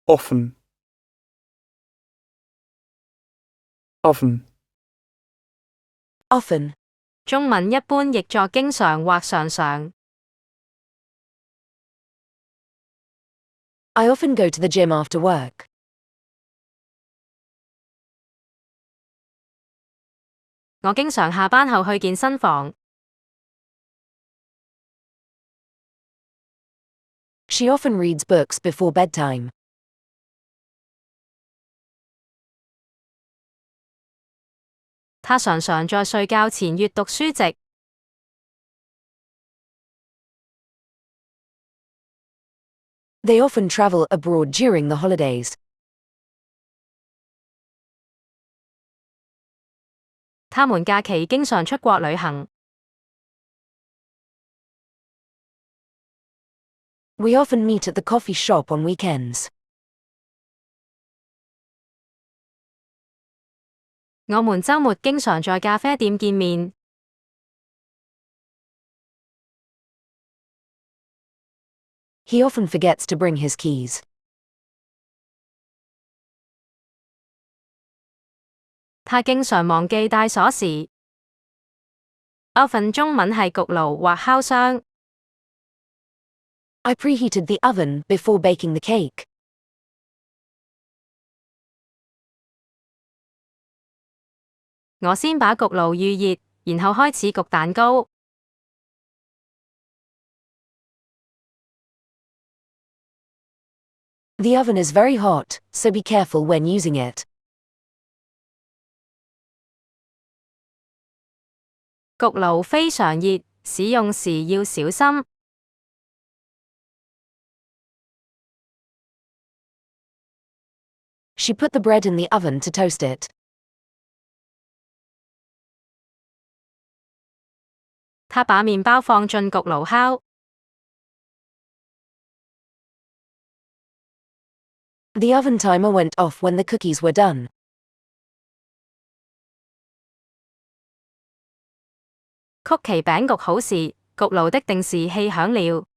often, often, often, 中文一般譯作經常或常常。I often go to the gym after work. 我經常下班後去健身房。She often reads books before bedtime. 她常常在睡覺前閱讀書籍。They often travel abroad during the holidays. 他們假期經常出國旅行。We often meet at the coffee shop on weekends. 我們週末經常在咖啡店見面。He often forgets to bring his keys. 他經常忘記帶鎖匙。Oven 中文係焗爐或烤箱。I preheated the oven before baking the cake. 我先把焗爐預熱，然後開始焗蛋糕。The oven is very hot, so be careful when using it. 焗爐非常熱，使用時要小心。She put the bread in the oven to toast it. 她把麵包放進焗爐烤。The oven timer went off when the cookies were done. 曲奇餅焗好時，焗爐的定時器響了。